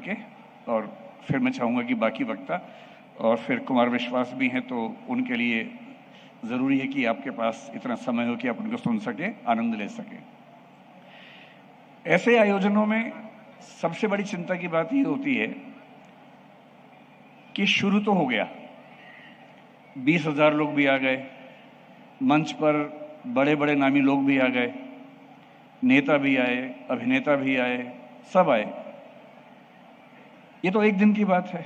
करके, और फिर मैं चाहूँगा कि बाकी वक्ता और फिर कुमार विश्वास भी हैं, तो उनके लिए ज़रूरी है कि आपके पास इतना समय हो कि आप उनको सुन सकें, आनंद ले सकें। ऐसे आयोजनों में सबसे बड़ी चिंता की बात ये होती है कि शुरू तो हो गया, 20,000 लोग भी आ गए, मंच पर बड़े बड़े नामी लोग भी आ गए, नेता भी आए, अभिनेता भी आए, सब आए। ये तो एक दिन की बात है।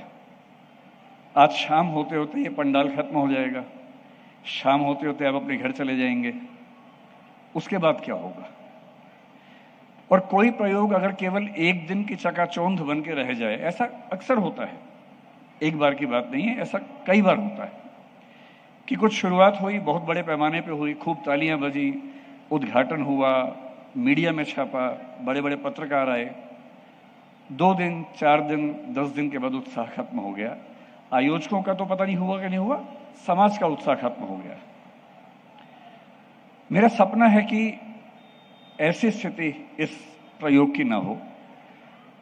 आज शाम होते होते ये पंडाल खत्म हो जाएगा, शाम होते होते आप अपने घर चले जाएंगे। उसके बाद क्या होगा? और कोई प्रयोग अगर केवल एक दिन की चकाचौंध बन के रह जाए, ऐसा अक्सर होता है, एक बार की बात नहीं है, ऐसा कई बार होता है कि कुछ शुरुआत हुई, बहुत बड़े पैमाने पे हुई, खूब तालियां बजी, उद्घाटन हुआ, मीडिया में छापा, बड़े बड़े पत्रकार आए, 2 दिन, 4 दिन, 10 दिन के बाद उत्साह खत्म हो गया। आयोजकों का तो पता नहीं हुआ कि नहीं हुआ, समाज का उत्साह खत्म हो गया। मेरा सपना है कि ऐसी स्थिति इस प्रयोग की ना हो,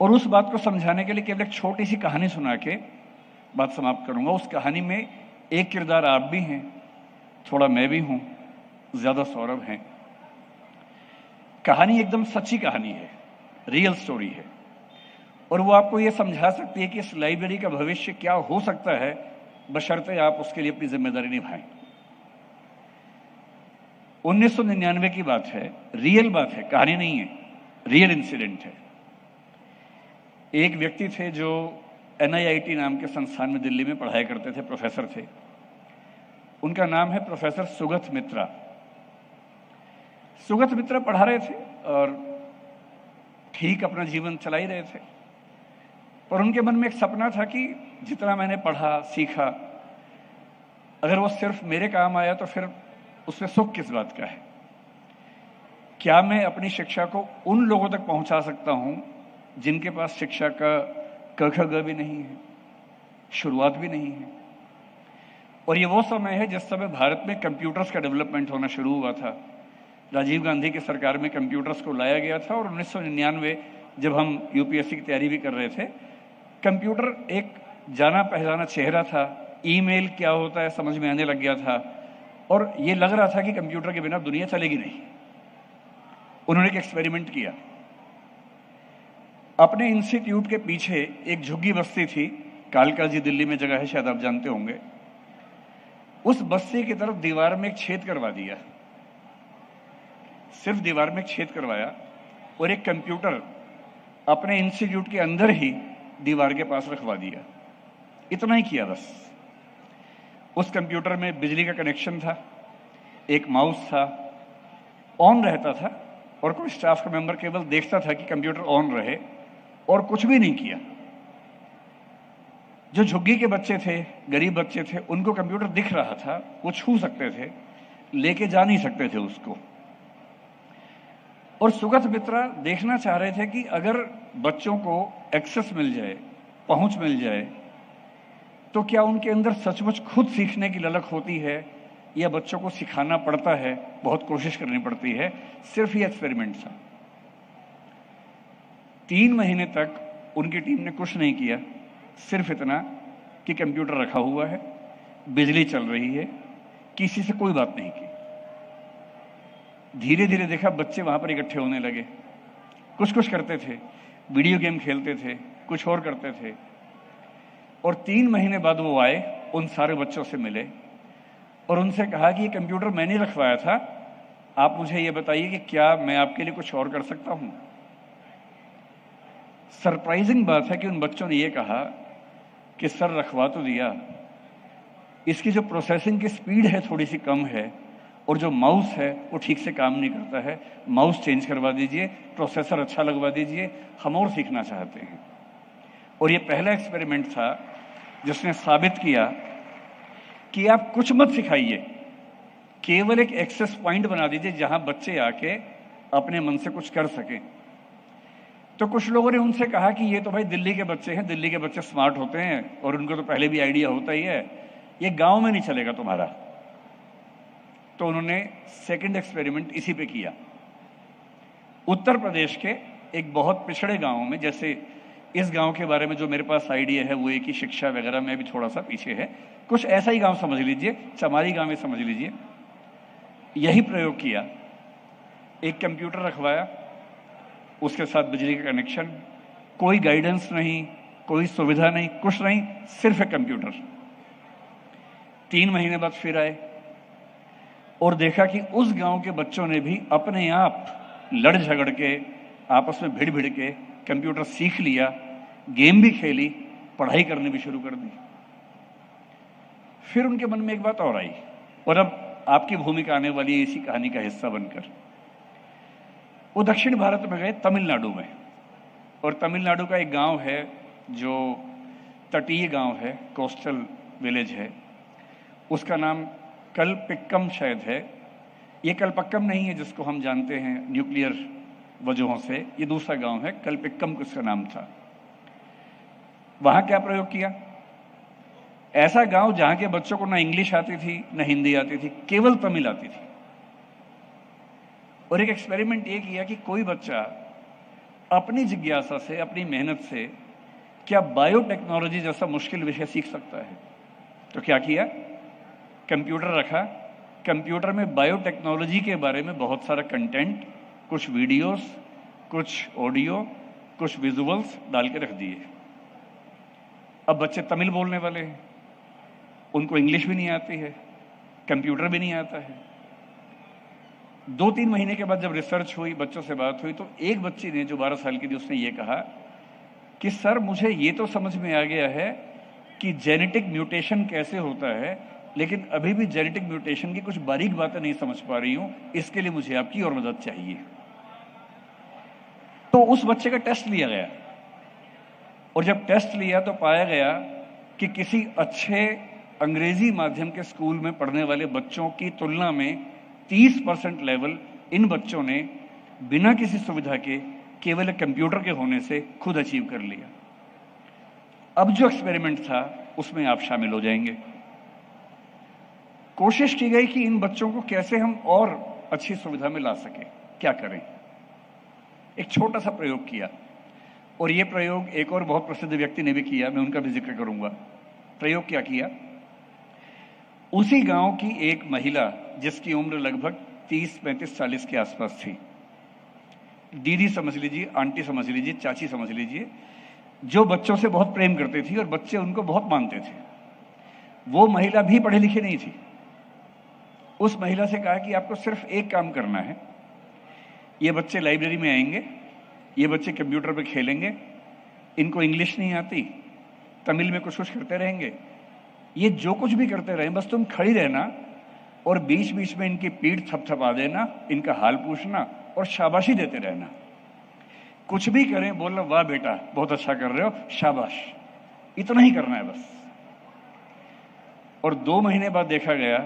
और उस बात को समझाने के लिए केवल एक छोटी सी कहानी सुना के बात समाप्त करूंगा। उस कहानी में एक किरदार आप भी हैं, थोड़ा मैं भी हूं, ज्यादा सौरभ हैं। कहानी एकदम सच्ची कहानी है, रियल स्टोरी है, और वो आपको ये समझा सकती है कि इस लाइब्रेरी का भविष्य क्या हो सकता है, बशर्ते आप उसके लिए अपनी जिम्मेदारी निभाएं। 1999 की बात है, रियल बात है, कहानी नहीं है, रियल इंसिडेंट है। एक व्यक्ति थे जो NIIT नाम के संस्थान में दिल्ली में पढ़ाया करते थे, प्रोफेसर थे। उनका नाम है प्रोफेसर सुगत मित्रा। सुगत मित्रा पढ़ा रहे थे और ठीक अपना जीवन चला ही रहे थे, पर उनके मन में एक सपना था कि जितना मैंने पढ़ा सीखा, अगर वो सिर्फ मेरे काम आया तो फिर उसमें सुख किस बात का है? क्या मैं अपनी शिक्षा को उन लोगों तक पहुंचा सकता हूं जिनके पास शिक्षा का क ख ग भी नहीं है, शुरुआत भी नहीं है? और ये वो समय है जिस समय भारत में कंप्यूटर्स का डेवलपमेंट होना शुरू हुआ था। राजीव गांधी की सरकार में कंप्यूटर्स को लाया गया था, और 1999 जब हम UPSC की तैयारी भी कर रहे थे, कंप्यूटर एक जाना पहचाना चेहरा था। ईमेल क्या होता है समझ में आने लग गया था, और ये लग रहा था कि कंप्यूटर के बिना दुनिया चलेगी नहीं। उन्होंने एक एक्सपेरिमेंट किया। अपने इंस्टीट्यूट के पीछे एक झुग्गी बस्ती थी, कालका जी दिल्ली में जगह है, शायद आप जानते होंगे। उस बस्ती की तरफ दीवार में एक छेद करवा दिया, सिर्फ दीवार में एक छेद करवाया, और एक कंप्यूटर अपने इंस्टीट्यूट के अंदर ही दीवार के पास रखवा दिया। इतना ही किया बस। उस कंप्यूटर में बिजली का कनेक्शन था, एक माउस था, ऑन रहता था, और कोई स्टाफ का मेंबर केवल देखता था कि कंप्यूटर ऑन रहे, और कुछ भी नहीं किया। जो झुग्गी के बच्चे थे, गरीब बच्चे थे, उनको कंप्यूटर दिख रहा था, वो छू सकते थे, लेके जा नहीं सकते थे उसको। और सुगत मित्रा देखना चाह रहे थे कि अगर बच्चों को एक्सेस मिल जाए, पहुंच मिल जाए, तो क्या उनके अंदर सचमुच खुद सीखने की ललक होती है, या बच्चों को सिखाना पड़ता है, बहुत कोशिश करनी पड़ती है। सिर्फ ये एक्सपेरिमेंट था। 3 महीने तक उनकी टीम ने कुछ नहीं किया, सिर्फ इतना कि कंप्यूटर रखा हुआ है, बिजली चल रही है, किसी से कोई बात नहीं की। धीरे धीरे देखा बच्चे वहां पर इकट्ठे होने लगे, कुछ कुछ करते थे, वीडियो गेम खेलते थे, कुछ और करते थे। और 3 महीने बाद वो आए, उन सारे बच्चों से मिले और उनसे कहा कि ये कंप्यूटर मैंने रखवाया था, आप मुझे ये बताइए कि क्या मैं आपके लिए कुछ और कर सकता हूं? सरप्राइजिंग बात है कि उन बच्चों ने ये कहा कि सर रखवा तो दिया, इसकी जो प्रोसेसिंग की स्पीड है थोड़ी सी कम है, और जो माउस है वो ठीक से काम नहीं करता है, माउस चेंज करवा दीजिए, प्रोसेसर अच्छा लगवा दीजिए, हम और सीखना चाहते हैं। और ये पहला एक्सपेरिमेंट था जिसने साबित किया कि आप कुछ मत सिखाइए, केवल एक एक्सेस पॉइंट बना दीजिए जहां बच्चे आके अपने मन से कुछ कर सकें। तो कुछ लोगों ने उनसे कहा कि ये तो भाई दिल्ली के बच्चे हैं, दिल्ली के बच्चे स्मार्ट होते हैं और उनको तो पहले भी आइडिया होता ही है, ये गांव में नहीं चलेगा तुम्हारा। तो उन्होंने सेकंड एक्सपेरिमेंट इसी पे किया। उत्तर प्रदेश के एक बहुत पिछड़े गांव में, जैसे इस गांव के बारे में जो मेरे पास आइडिया है वो एक ही शिक्षा वगैरह में भी थोड़ा सा पीछे है, कुछ ऐसा ही गांव समझ लीजिए, चमारी गांव में समझ लीजिए। यही प्रयोग किया, एक कंप्यूटर रखवाया, उसके साथ बिजली का कनेक्शन, कोई गाइडेंस नहीं, कोई सुविधा नहीं, कुछ नहीं, सिर्फ एक कंप्यूटर। 3 महीने बाद फिर आए और देखा कि उस गांव के बच्चों ने भी अपने आप लड़ झगड़ के, आपस में भिड़ भिड़ के कंप्यूटर सीख लिया, गेम भी खेली, पढ़ाई करनी भी शुरू कर दी। फिर उनके मन में एक बात और आई, और अब आपकी भूमिका आने वाली इसी कहानी का हिस्सा बनकर। वो दक्षिण भारत में गए, तमिलनाडु में, और तमिलनाडु का एक गांव है जो तटीय गांव है, कोस्टल विलेज है, उसका नाम कलपिक्कम शायद है। ये कलपक्कम नहीं है जिसको हम जानते हैं न्यूक्लियर वजहों से, ये दूसरा गांव है, कलपिक्कम उसका नाम था। वहां क्या प्रयोग किया? ऐसा गांव जहां के बच्चों को ना इंग्लिश आती थी, ना हिंदी आती थी, केवल तमिल आती थी। और एक एक्सपेरिमेंट ये किया कि कोई बच्चा अपनी जिज्ञासा से, अपनी मेहनत से क्या बायोटेक्नोलॉजी जैसा मुश्किल विषय सीख सकता है। तो क्या किया? कंप्यूटर रखा, कंप्यूटर में बायोटेक्नोलॉजी के बारे में बहुत सारा कंटेंट, कुछ वीडियोस, कुछ ऑडियो, कुछ विजुअल्स डाल के रख दिए। अब बच्चे तमिल बोलने वाले हैं, उनको इंग्लिश भी नहीं आती है, कंप्यूटर भी नहीं आता है। 2-3 महीने के बाद जब रिसर्च हुई, बच्चों से बात हुई, तो एक बच्ची ने जो 12 साल की थी, उसने ये कहा कि सर मुझे ये तो समझ में आ गया है कि जेनेटिक म्यूटेशन कैसे होता है, लेकिन अभी भी जेनेटिक म्यूटेशन की कुछ बारीक बातें नहीं समझ पा रही हूं, इसके लिए मुझे आपकी और मदद चाहिए। तो उस बच्चे का टेस्ट लिया गया, और जब टेस्ट लिया तो पाया गया कि किसी अच्छे अंग्रेजी माध्यम के स्कूल में पढ़ने वाले बच्चों की तुलना में 30% लेवल इन बच्चों ने बिना किसी सुविधा के, केवल कंप्यूटर के होने से खुद अचीव कर लिया। अब जो एक्सपेरिमेंट था उसमें आप शामिल हो जाएंगे। कोशिश की गई कि इन बच्चों को कैसे हम और अच्छी सुविधा में ला सके, क्या करें। एक छोटा सा प्रयोग किया, और यह प्रयोग एक और बहुत प्रसिद्ध व्यक्ति ने भी किया, मैं उनका भी जिक्र करूंगा। प्रयोग क्या किया? उसी गांव की एक महिला जिसकी उम्र लगभग 30-35-40 के आसपास थी, दीदी समझ लीजिए, आंटी समझ लीजिए, चाची समझ लीजिए, जो बच्चों से बहुत प्रेम करती थी और बच्चे उनको बहुत मानते थे। वो महिला भी पढ़ी लिखी नहीं थी। उस महिला से कहा कि आपको सिर्फ एक काम करना है, ये बच्चे लाइब्रेरी में आएंगे, ये बच्चे कंप्यूटर पे खेलेंगे, इनको इंग्लिश नहीं आती, तमिल में कुछ कुछ करते रहेंगे, ये जो कुछ भी करते रहें, बस तुम खड़ी रहना और बीच बीच में इनकी पीठ थपथपा देना, इनका हाल पूछना और शाबाशी देते रहना। कुछ भी करें बोलना वाह बेटा बहुत अच्छा कर रहे हो, शाबाश, इतना ही करना है बस। और 2 महीने बाद देखा गया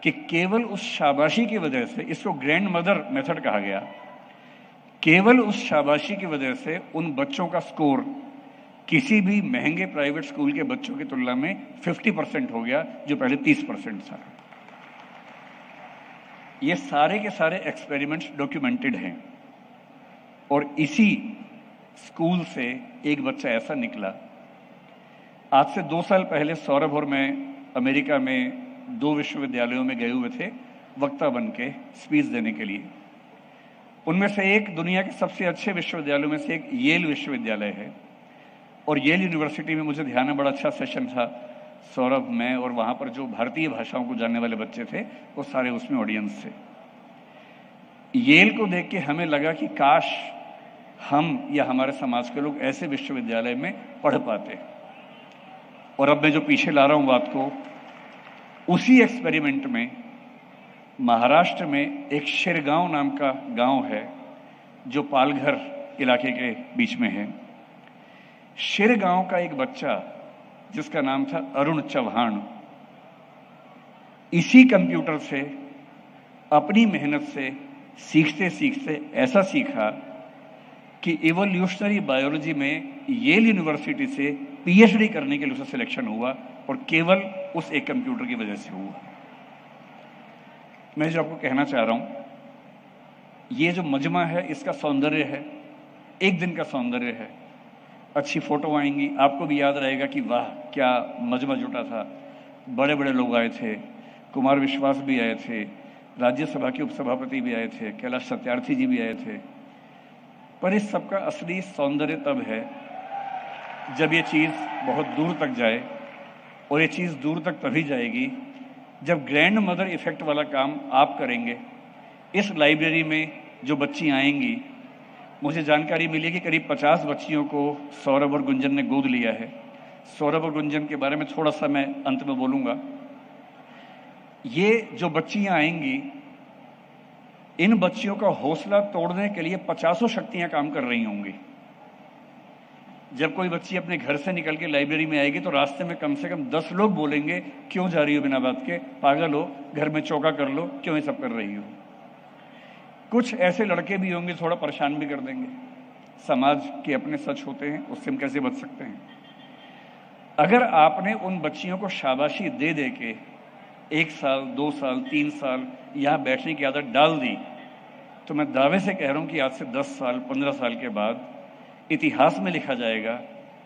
कि केवल उस शाबाशी की वजह से, इसको ग्रैंड मदर मेथड कहा गया, केवल उस शाबाशी की वजह से उन बच्चों का स्कोर किसी भी महंगे प्राइवेट स्कूल के बच्चों की तुलना में 50% हो गया, जो पहले 30% था। ये सारे के सारे एक्सपेरिमेंट्स डॉक्यूमेंटेड हैं। और इसी स्कूल से एक बच्चा ऐसा निकला। आज से 2 साल पहले सौरभ और मैं अमेरिका में 2 विश्वविद्यालयों में गए हुए थे वक्ता बन के स्पीच देने के लिए। उनमें से एक दुनिया के सबसे अच्छे विश्वविद्यालयों में से एक येल विश्वविद्यालय है, और येल यूनिवर्सिटी में मुझे ध्यान है बड़ा अच्छा सेशन था। सौरभ, मैं और वहां पर जो भारतीय भाषाओं को जानने वाले बच्चे थे वो सारे उसमें ऑडियंस थे। येल को देख के हमें लगा कि काश हम या हमारे समाज के लोग ऐसे विश्वविद्यालय में पढ़ पाते। और अब मैं जो पीछे ला रहा हूं बात को, उसी एक्सपेरिमेंट में महाराष्ट्र में एक शिरगांव नाम का गांव है जो पालघर इलाके के बीच में है। शिरगांव का एक बच्चा जिसका नाम था अरुण चौहान, इसी कंप्यूटर से अपनी मेहनत से सीखते सीखते ऐसा सीखा कि इवोल्यूशनरी बायोलॉजी में येल यूनिवर्सिटी से पीएचडी करने के लिए उसका सिलेक्शन हुआ, और केवल उस एक कंप्यूटर की वजह से हुआ। मैं जो आपको कहना चाह रहा हूं, ये जो मजमा है इसका सौंदर्य है, एक दिन का सौंदर्य है, अच्छी फोटो आएंगी, आपको भी याद रहेगा कि वाह क्या मजमा जुटा था, बड़े बड़े लोग आए थे, कुमार विश्वास भी आए थे, राज्यसभा के उपसभापति भी आए थे, कैलाश सत्यार्थी जी भी आए थे। पर इस सबका असली सौंदर्य तब है जब ये चीज़ बहुत दूर तक जाए, और ये चीज़ दूर तक तभी जाएगी जब ग्रैंड मदर इफेक्ट वाला काम आप करेंगे। इस लाइब्रेरी में जो बच्ची आएंगी, मुझे जानकारी मिली है कि करीब 50 बच्चियों को सौरभ और गुंजन ने गोद लिया है। सौरभ और गुंजन के बारे में थोड़ा सा मैं अंत में बोलूँगा। ये जो बच्चियाँ आएंगी, इन बच्चियों का हौसला तोड़ने के लिए 50 शक्तियाँ काम कर रही होंगी। जब कोई बच्ची अपने घर से निकल के लाइब्रेरी में आएगी तो रास्ते में कम से कम 10 लोग बोलेंगे, क्यों जा रही हो बिना बात के, पागल हो, घर में चौका कर लो, क्यों ये सब कर रही हो। कुछ ऐसे लड़के भी होंगे थोड़ा परेशान भी कर देंगे। समाज के अपने सच होते हैं, उससे हम कैसे बच सकते हैं। अगर आपने उन बच्चियों को शाबाशी दे दे के 1 साल 2 साल 3 साल यहाँ बैठने की आदत डाल दी, तो मैं दावे से कह रहा हूँ कि आज से 10 साल 15 साल के बाद इतिहास में लिखा जाएगा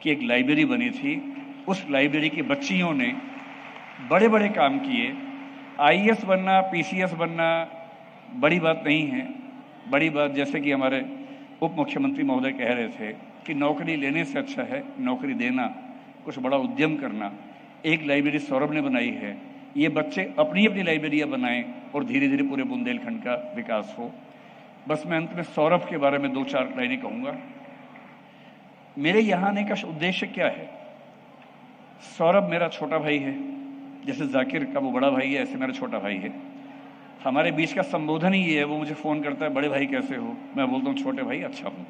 कि एक लाइब्रेरी बनी थी, उस लाइब्रेरी की बच्चियों ने बड़े बड़े काम किए। आईएएस बनना, पीसीएस बनना बड़ी बात नहीं है। बड़ी बात, जैसे कि हमारे उप मुख्यमंत्री महोदय कह रहे थे, कि नौकरी लेने से अच्छा है नौकरी देना, कुछ बड़ा उद्यम करना। एक लाइब्रेरी सौरभ ने बनाई है, ये बच्चे अपनी अपनी लाइब्रेरियाँ बनाएं और धीरे धीरे पूरे बुंदेलखंड का विकास हो। बस मैं अंत में सौरभ के बारे में 2-4 लाइनें कहूँगा। मेरे यहाँ आने का उद्देश्य क्या है? सौरभ मेरा छोटा भाई है, जैसे जाकिर का वो बड़ा भाई है, ऐसे मेरा छोटा भाई है। हमारे बीच का संबोधन ही ये है, वो मुझे फ़ोन करता है, बड़े भाई कैसे हो, मैं बोलता हूँ छोटे भाई अच्छा हूँ।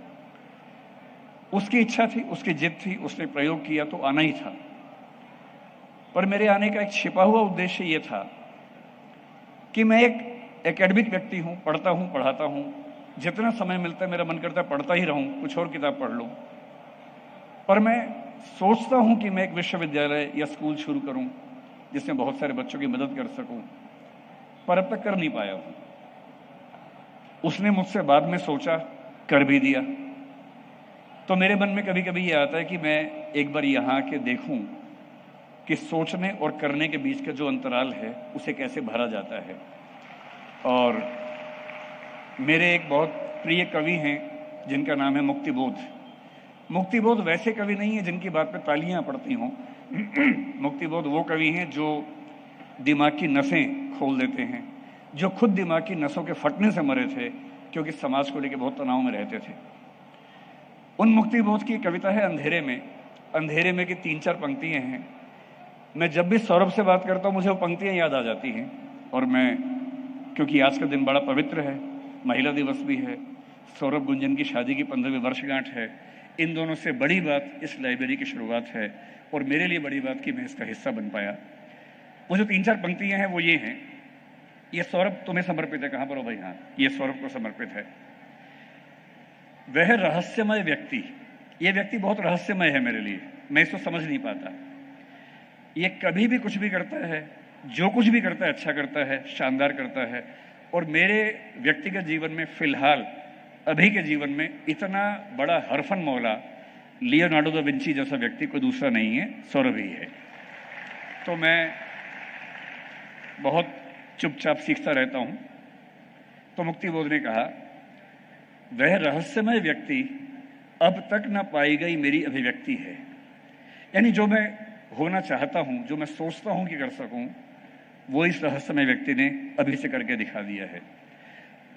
उसकी इच्छा थी, उसकी जिद थी, उसने प्रयोग किया तो आना ही था। पर मेरे आने का एक छिपा हुआ उद्देश्य ये था कि मैं एक एकेडमिक व्यक्ति हूँ, पढ़ता हूँ, पढ़ाता हूँ, जितना समय मिलता है मेरा मन करता है पढ़ता ही रहूँ, कुछ और किताब पढ़ लूँ। पर मैं सोचता हूँ कि मैं एक विश्वविद्यालय या स्कूल शुरू करूँ जिसमें बहुत सारे बच्चों की मदद कर सकूँ, पर अब तक कर नहीं पाया हूँ। उसने मुझसे बाद में सोचा, कर भी दिया। तो मेरे मन में कभी कभी ये आता है कि मैं एक बार यहाँ आके देखूँ कि सोचने और करने के बीच का जो अंतराल है उसे कैसे भरा जाता है। और मेरे एक बहुत प्रिय कवि हैं जिनका नाम है मुक्तिबोध। मुक्तिबोध वैसे कवि नहीं है जिनकी बात पे तालियां पड़ती हों। मुक्तिबोध वो कवि हैं जो दिमाग की नसें खोल देते हैं, जो खुद दिमाग की नसों के फटने से मरे थे क्योंकि समाज को लेकर बहुत तनाव में रहते थे। उन मुक्तिबोध की कविता है अंधेरे में। अंधेरे में की 3-4 पंक्तियां हैं। मैं जब भी सौरभ से बात करता हूँ मुझे वो पंक्तियां याद आ जाती हैं। और मैं, क्योंकि आज का दिन बड़ा पवित्र है, महिला दिवस भी है, सौरभ गुंजन की शादी की 15वीं वर्षगांठ है, इन दोनों से बड़ी बात इस लाइब्रेरी की शुरुआत है और मेरे लिए बड़ी बात कि मैं इसका हिस्सा बन पाया। वो जो 3-4 पंक्तियां हैं वो ये हैं, ये सौरभ तुम्हें समर्पित है। कहाँ पर हो भाई? हाँ, ये सौरभ को समर्पित है। वह रहस्यमय व्यक्ति, ये व्यक्ति बहुत रहस्यमय है मेरे लिए, मैं इसको समझ नहीं पाता। ये कभी भी कुछ भी करता है, जो कुछ भी करता है अच्छा करता है, शानदार करता है। और मेरे व्यक्तिगत जीवन में फिलहाल अभी के जीवन में इतना बड़ा हरफन मौला लियोनार्डो दा विंची जैसा व्यक्ति कोई दूसरा नहीं है, सौरभ ही है। तो मैं बहुत चुपचाप सीखता रहता हूँ। तो मुक्तिबोध ने कहा, वह रहस्यमय व्यक्ति अब तक न पाई गई मेरी अभिव्यक्ति है। यानी जो मैं होना चाहता हूँ, जो मैं सोचता हूँ कि कर सकूँ, वो इस रहस्यमय व्यक्ति ने अभी से करके दिखा दिया है।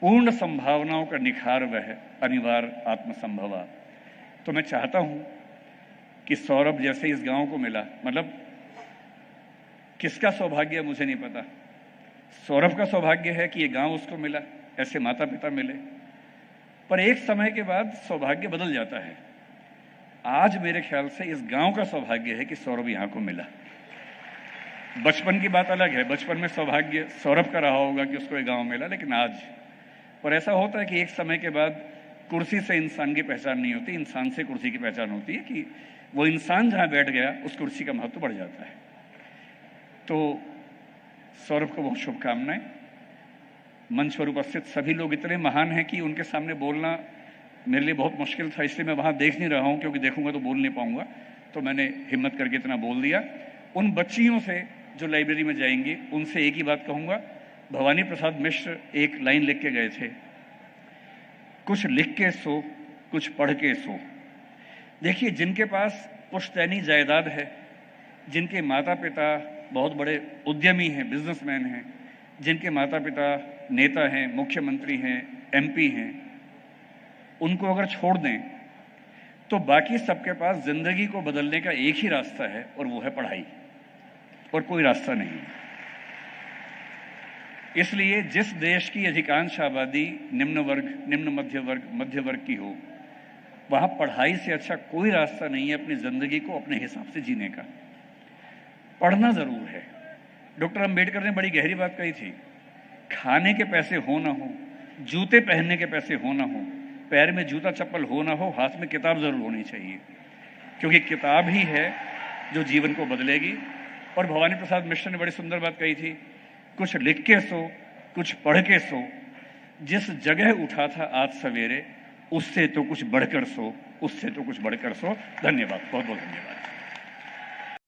पूर्ण संभावनाओं का निखार वह अनिवार्य आत्मसंभवा। तो मैं चाहता हूँ कि सौरभ जैसे इस गांव को मिला, मतलब किसका सौभाग्य है मुझे नहीं पता, सौरभ का सौभाग्य है कि ये गांव उसको मिला, ऐसे माता पिता मिले। पर एक समय के बाद सौभाग्य बदल जाता है। आज मेरे ख्याल से इस गांव का सौभाग्य है कि सौरभ यहाँ को मिला। बचपन की बात अलग है, बचपन में सौभाग्य सौरभ का रहा होगा कि उसको एक गांव मिला, लेकिन आज पर ऐसा होता है कि एक समय के बाद कुर्सी से इंसान की पहचान नहीं होती, इंसान से कुर्सी की पहचान होती है कि वो इंसान जहाँ बैठ गया उस कुर्सी का महत्व बढ़ जाता है। तो सौरभ को बहुत शुभकामनाएं। मंच पर उपस्थित सभी लोग इतने महान हैं कि उनके सामने बोलना मेरे लिए बहुत मुश्किल था, इसलिए मैं वहाँ देख नहीं रहा हूँ, क्योंकि देखूंगा तो बोल नहीं पाऊंगा, तो मैंने हिम्मत करके इतना बोल दिया। उन बच्चियों से जो लाइब्रेरी में जाएंगी, उनसे एक ही बात कहूँगा। भवानी प्रसाद मिश्र एक लाइन लिख के गए थे, कुछ लिख के सो, कुछ पढ़ के सो। देखिए, जिनके पास पुश्तैनी जायदाद है, जिनके माता पिता बहुत बड़े उद्यमी हैं, बिजनेसमैन हैं, जिनके माता पिता नेता हैं, मुख्यमंत्री हैं, एमपी हैं, उनको अगर छोड़ दें तो बाकी सबके पास जिंदगी को बदलने का एक ही रास्ता है, और वो है पढ़ाई, और कोई रास्ता नहीं। इसलिए जिस देश की अधिकांश आबादी निम्न वर्ग, निम्न मध्य वर्ग की हो, वहां पढ़ाई से अच्छा कोई रास्ता नहीं है अपनी जिंदगी को अपने हिसाब से जीने का। पढ़ना जरूर है। डॉक्टर अंबेडकर ने बड़ी गहरी बात कही थी, खाने के पैसे हो ना हो, जूते पहनने के पैसे हो ना हो, पैर में जूता चप्पल हो ना हो, हाथ में किताब जरूर होनी चाहिए, क्योंकि किताब ही है जो जीवन को बदलेगी। और भवानी प्रसाद मिश्र ने बड़ी सुंदर बात कही थी, कुछ लिख के सो, कुछ पढ़ के सो, जिस जगह उठा था आज सवेरे, उससे तो कुछ बढ़कर सो, उससे तो कुछ बढ़कर सो। धन्यवाद, बहुत बहुत धन्यवाद।